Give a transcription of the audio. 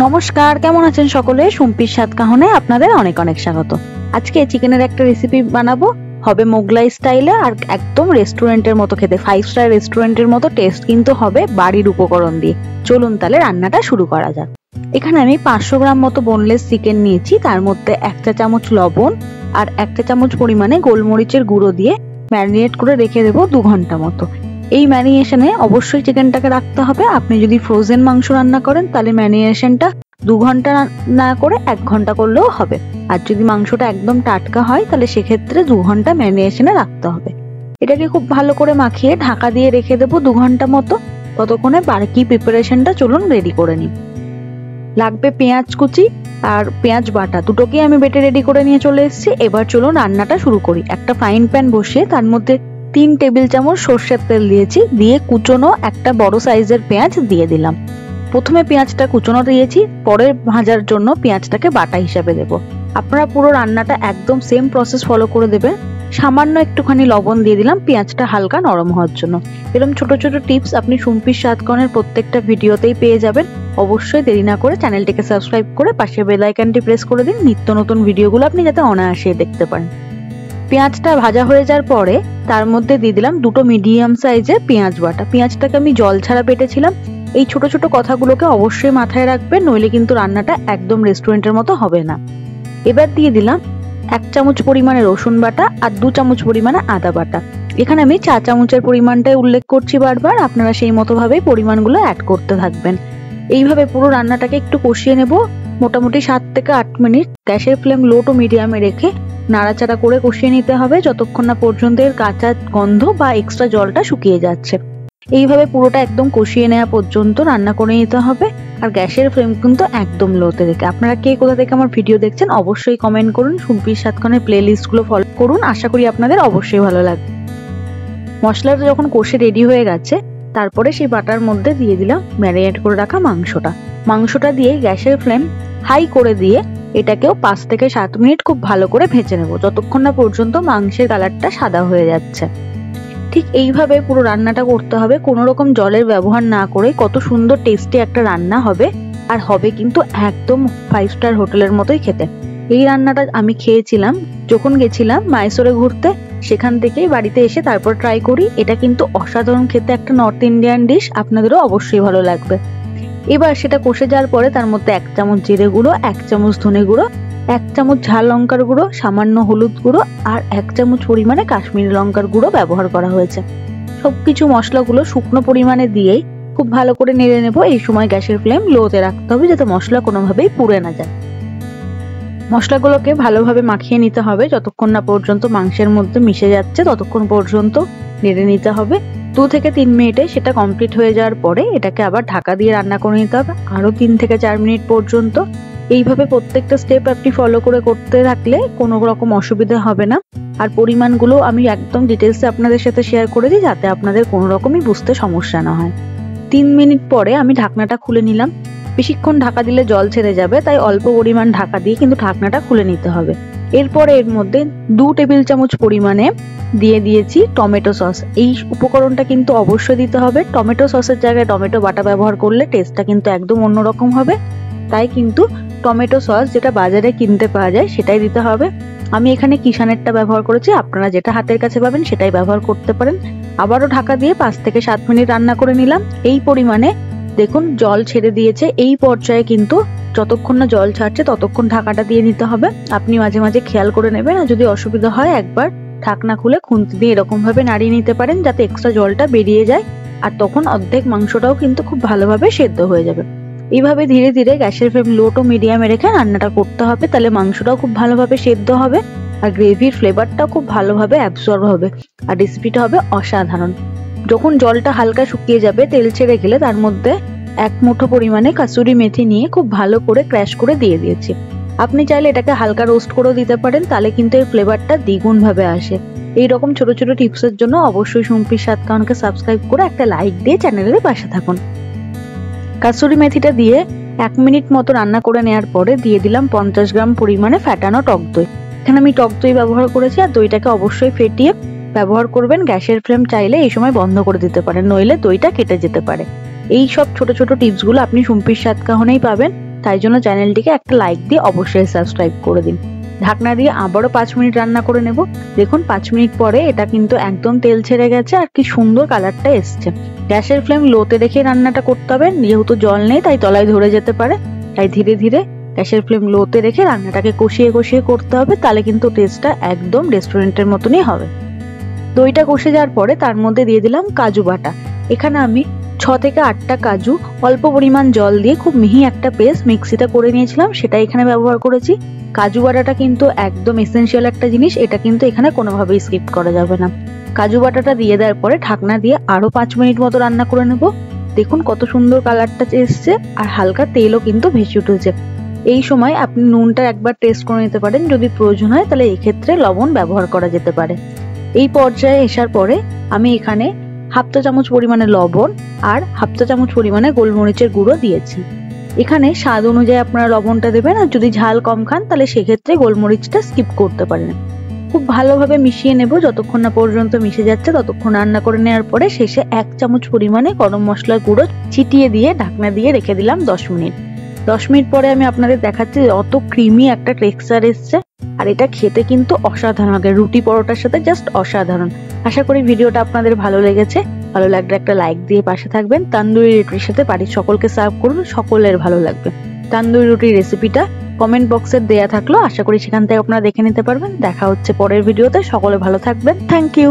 নমস্কার, কেমন আছেন সকলে? সুম্পির স্বাদ কাহনে আপনাদের অনেক অনেক স্বাগত। আজকে চিকেনের একটা রেসিপি বানাবো, হবে মোগলাই স্টাইলে আর একদম রেস্টুরেন্টের মতো খেতে, 5 স্টার রেস্টুরেন্টের মতো টেস্ট কিন্তু হবে বাড়ির উপকরণ দিয়ে। চলুন তাহলে রান্নাটা শুরু করা যাক। এখানে আমি 500 গ্রাম মতো বোনলেস চিকেন নিয়েছি, তার মধ্যে 1 চা চামচ লবণ আর 1 চা চামচ পরিমাণে গোলমরিচের গুঁড়ো দিয়ে ম্যারিনেট করে রেখে দেবো 2 ঘন্টা মতো। এই ম্যারিনেশনে অবশ্যই চিকেনটাকে রাখতে হবে। আপনি যদি ফ্রোজেন মাংস রান্না করেন তাহলে ম্যারিনেশনটা 2 ঘন্টা না করে 1 ঘন্টা করলেও হবে, আর যদি মাংসটা একদম টাটকা হয় তাহলে সেক্ষেত্রে 2 ঘন্টা ম্যারিনেশনে রাখতে হবে। এটাকে খুব ভালো করে মাখিয়ে ঢাকা দিয়ে রেখে দেবো 2 ঘন্টা মতো। ততক্ষণে বাকি প্রিপারেশনটা চলুন রেডি করে নিই। লাগবে পেঁয়াজ কুচি আর পেঁয়াজ বাটা, দুটোকেই আমি বেটে রেডি করে নিয়ে চলে এসেছি। এবার চলুন রান্নাটা শুরু করি। একটা ফ্রাইং প্যান বসিয়ে তার মধ্যে 3 টেবিল চামচ সর্ষের তেল দিয়েছি, দিয়ে কুচনো একটা বড় সাইজের পেঁয়াজ দিয়ে দিলাম। প্রথমে পেঁয়াজটা কুচনো দিয়েছি, পরে ভাজার জন্য পেঁয়াজটাকে বাটা হিসাবে দেব। আপনারা পুরো রান্নাটা একদম সেম প্রসেস ফলো করে দেবেন। সামান্য একটুখানি লবণ দিয়ে দিলাম পেঁয়াজটা হালকা নরম হওয়ার জন্য। এরকম ছোট ছোট টিপস আপনি সুম্পির স্বাদকণের প্রত্যেকটা ভিডিওতেই পেয়ে যাবেন। অবশ্যই দেরি না করে চ্যানেলটিকে সাবস্ক্রাইব করে পাশে বেল আইকনটি প্রেস করে দিন, নিত্য নতুন ভিডিওগুলো আপনি যাতে অনায়াসে দেখতে পারেন। পেঁয়াজটা ভাজা হয়ে যাওয়ার পরে তার মধ্যে দিয়ে দিলাম 2টো মিডিয়াম সাইজের পেঁয়াজ বাটা। পেঁয়াজটাকে আমি জল ছাড়া বেটেছিলাম। এই ছোট ছোট কথাগুলোকে অবশ্যই মাথায় রাখবেন, নইলে কিন্তু রান্নাটা একদম রেস্টুরেন্টের মতো হবে না। এবার দিয়ে দিলাম 1 চামচ পরিমাণে রসুন বাটা আর 2 চামচ পরিমাণে আদা বাটা। এখানে আমি 4 চামচের পরিমাণটাই উল্লেখ করছি বারবার, আপনারা সেই মতো ভাবেই পরিমাণগুলো অ্যাড করতে থাকবেন। এইভাবে পুরো রান্নাটাকে একটু কষিয়ে নেব, মোটামুটি 7 থেকে 8 মিনিট। গ্যাসের ফ্লেম লো টু মিডিয়ামে রেখে নাড়াচাড়া করে কষিয়ে নিতে হবে যতক্ষণ না পর্যন্ত এর কাঁচা গন্ধ বা এক্সট্রা জলটা শুকিয়ে যাচ্ছে। এইভাবে পুরোটা একদম কষিয়ে নেওয়া পর্যন্ত রান্না করে নিতে হবে, আর গ্যাসের ফ্লেম কিন্তু একদম লোতে রেখে। আপনারা কে কোথা থেকে আমার ভিডিও দেখছেন অবশ্যই কমেন্ট করুন, সুম্পির স্বাদকণের প্লেলিস্টগুলো ফলো করুন, আশা করি আপনাদের অবশ্যই ভালো লাগবে। মশলাটা যখন কষে রেডি হয়ে গেছে, তারপরে সেই বাটার মধ্যে দিয়ে দিলাম ম্যারিনেট করে রাখা মাংসটা দিয়ে গ্যাসের ফ্লেম হাই করে দিয়ে এটাকেও 5 থেকে 7 মিনিট খুব ভালো করে ভেজে নেব, যতক্ষণ না পর্যন্ত মাংসের কালারটা সাদা হয়ে যাচ্ছে। ঠিক এইভাবে পুরো রান্নাটা করতে হবে, কোনো রকম জলের ব্যবহার না করে। কত সুন্দর টেস্টি একটা রান্না হবে, আর হবে কিন্তু একদম 5 স্টার হোটেলের মতোই খেতে। এই রান্নাটা আমি খেয়েছিলাম যখন গেছিলাম মাইসোরে ঘুরতে, সেখান থেকেই বাড়িতে এসে তারপর ট্রাই করি। এটা কিন্তু অসাধারণ খেতে একটা নর্থ ইন্ডিয়ান ডিশ, আপনাদেরও অবশ্যই ভালো লাগবে। এবার সেটা কষে যাওয়ার পরে তার মধ্যে 1 চামচ জিরে গুঁড়ো, 1 চামচ ধনে গুঁড়ো, 1 চামচ ঝাল লঙ্কার গুঁড়ো, সামান্য হলুদ গুঁড়ো আর 1 চামচ পরিমাণে কাশ্মীরি লঙ্কার গুঁড়ো ব্যবহার করা হয়েছে। সবকিছু মশলাগুলো শুকনো পরিমাণে দিয়েই খুব ভালো করে নেড়ে নেব। এই সময় গ্যাসের ফ্লেম লোতে রাখতে হবে যাতে মশলা কোনোভাবেই পুড়ে না যায়। মশলাগুলোকে ভালোভাবে মাখিয়ে নিতে হবে যতক্ষণ না পর্যন্ত মাংসের মধ্যে মিশে যাচ্ছে, ততক্ষণ পর্যন্ত নেড়ে নিতে হবে। 2 থেকে 3 মিনিটে সেটা কমপ্লিট হয়ে যাওয়ার পরে এটাকে আবার ঢাকা দিয়ে রান্না করে নিতে হবে আরো 3 থেকে 4 মিনিট পর্যন্ত। এইভাবে প্রত্যেকটা স্টেপ আপনি ফলো করে করতে থাকলে কোনো রকম অসুবিধা হবে না। আর পরিমাণগুলো আমি একদম ডিটেলসে আপনাদের সাথে শেয়ার করে দিই যাতে আপনাদের কোনো রকমই বুঝতে সমস্যা না হয়। 3 মিনিট পরে আমি ঢাকনাটা খুলে নিলাম। বেশিক্ষণ ঢাকা দিলে জল ছেড়ে যাবে, তাই অল্প পরিমাণ ঢাকা দিয়ে কিন্তু ঢাকনাটা খুলে নিতে হবে। এরপরে এর মধ্যে 2 টেবিল চামচ পরিমাণে দিয়ে দিয়েছি টমেটো সস। এই উপকরণটা কিন্তু অবশ্যই দিতে হবে। টমেটো সসের জায়গায় টমেটো বাটা ব্যবহার করলে টেস্টটা কিন্তু একদম অন্যরকম হবে, তাই কিন্তু টমেটো সস যেটা বাজারে কিনতে পাওয়া যায় সেটাই দিতে হবে। আমি এখানে কিষানেরটা ব্যবহার করেছি, আপনারা যেটা হাতের কাছে পাবেন সেটাই ব্যবহার করতে পারেন। আবারও ঢাকা দিয়ে 5 থেকে 7 মিনিট রান্না করে নিলাম। এই পরিমাণে দেখুন জল ছেড়ে দিয়েছে। এই পর্যায়ে কিন্তু যতক্ষণ না জল ছাড়ছে ততক্ষণ ঢাকাটা দিয়ে নিতে হবে। আপনি মাঝে মাঝে খেয়াল করে নেবেন, আর যদি অসুবিধা হয় একবার ঢাকনা খুলে খুন্তি দিয়ে এরকম ভাবে নাড়িয়ে নিতে পারেন যাতে এক্সট্রা জলটা বেরিয়ে যায়, আর তখন অর্ধেক মাংসটাও কিন্তু খুব ভালোভাবে সেদ্ধ হয়ে যাবে। এইভাবে ধীরে ধীরে গ্যাসের ফ্লেম লো টু মিডিয়ামে রেখে রান্নাটা করতে হবে, তাহলে মাংসটাও খুব ভালোভাবে সেদ্ধ হবে আর গ্রেভির ফ্লেভারটাও খুব ভালোভাবে অ্যাবসর্ব হবে, আর রেসিপিটা হবে অসাধারণ। যখন জলটা হালকা শুকিয়ে যাবে, তেল ছেড়ে গেলে তার মধ্যে 1 মুঠো পরিমাণে কাসুরি মেথি নিয়ে খুব ভালো করে ক্র্যাশ করে দিয়ে দিয়েছি। আপনি চাইলে এটাকে হালকা রোস্ট করেও দিতে পারেন, তাহলে কিন্তু এর ফ্লেভারটা দ্বিগুণ ভাবে আসে। এইরকম ছোট ছোট টিপসের জন্য অবশ্যই সুম্পির স্বাদকণকে সাবস্ক্রাইব করে একটা লাইক দিয়ে চ্যানেলের পাশে থাকুন। কাসুরি মেথিটা দিয়ে 1 মিনিট মতো রান্না করে নেওয়ার পরে দিয়ে দিলাম 50 গ্রাম পরিমাণে ফ্যাটানো টক দই। এখানে আমি টক দই ব্যবহার করেছি, আর দইটাকে অবশ্যই ফেটিয়ে ব্যবহার করবেন। গ্যাসের ফ্লেম চাইলে এই সময় বন্ধ করে দিতে পারেন, নইলে দইটা কেটে যেতে পারে। এই সব ছোট ছোট টিপসগুলো আপনি সুম্পির স্বাদকণেই পাবেন, তাই জন্য চ্যানেলটিকে একটা লাইক দিয়ে অবশ্যই সাবস্ক্রাইব করে দিন। ঢাকনা দিয়ে আবারও 5 মিনিট রান্না করে নেব। দেখুন 5 মিনিট পরে এটা কিন্তু একদম তেল ছেড়ে গেছে আর কি সুন্দর কালারটা এসছে। গ্যাসের ফ্লেম লোতে রেখে রান্নাটা করতে হবে, যেহেতু জল নেই তাই তলায় ধরে যেতে পারে, তাই ধীরে ধীরে গ্যাসের ফ্লেম লোতে রেখে রান্নাটাকে কষিয়ে কষিয়ে করতে হবে, তাহলে কিন্তু টেস্টটা একদম রেস্টুরেন্টের মতনই হবে। দইটা কষে যাওয়ার পরে তার মধ্যে দিয়ে দিলাম কাজু বাটা। এখানে আমি 6 থেকে 8টা কাজু অল্প পরিমাণ জল দিয়ে খুব মিহি একটা পেস্ট মিক্সিতে করে নিয়েছিলাম, সেটা এখানে ব্যবহার করেছি। কাজু বাটাটা কিন্তু একদম এসেনশিয়াল একটা জিনিস, এটা কিন্তু এখানে কোনোভাবেই স্কিপ করা যাবে না। কাজু বাটাটা দিয়ে দেওয়ার পরে ঢাকনা দিয়ে আরো 5 মিনিট মতো রান্না করে নেব। দেখুন কত সুন্দর কালারটা এসছে আর হালকা তেলও কিন্তু ভেসে উঠেছে। এই সময় আপনি নুনটা একবার টেস্ট করে নিতে পারেন, যদি প্রয়োজন হয় তাহলে এই ক্ষেত্রে লবণ ব্যবহার করা যেতে পারে। এই পর্যায়ে আসার পরে আমি এখানে 1/2 চা চামচ পরিমাণে লবণ আর 1/2 চা চামচ পরিমাণে গোলমরিচের গুঁড়ো দিয়েছি। এখানে স্বাদ অনুযায়ী আপনারা লবণটা দেবেন, আর যদি ঝাল কম খান তাহলে সেক্ষেত্রে গোলমরিচটা স্কিপ করতে পারেন। খুব ভালোভাবে মিশিয়ে নেব, যতক্ষণ না পর্যন্ত মিশে যাচ্ছে ততক্ষণ রান্না করে নেওয়ার পরে শেষে 1 চামচ পরিমাণে গরম মশলার গুঁড়ো ছিটিয়ে দিয়ে ঢাকনা দিয়ে রেখে দিলাম 10 মিনিট। 10 মিনিট পরে আমি আপনাদের দেখাচ্ছি অত ক্রিমি একটা টেক্সচার এসছে, আর এটা খেতে কিন্তু অসাধারণ লাগে, রুটি পরোটার সাথে জাস্ট অসাধারণ। আশা করি ভিডিওটা আপনাদের ভালো লেগেছে। ভালো লাগলে একটা লাইক দিয়ে পাশে থাকবেন। তান্দুরি রুটির সাথে বাড়ির সকলকে সার্ভ করুন, সকলের ভালো লাগবে। তান্দুরি রুটির রেসিপিটা কমেন্ট বক্সে দেয়া থাকলো, আশা করি সেখান থেকে আপনারা দেখে নিতে পারবেন। দেখা হচ্ছে পরের ভিডিওতে, সকলে ভালো থাকবেন। Thank you.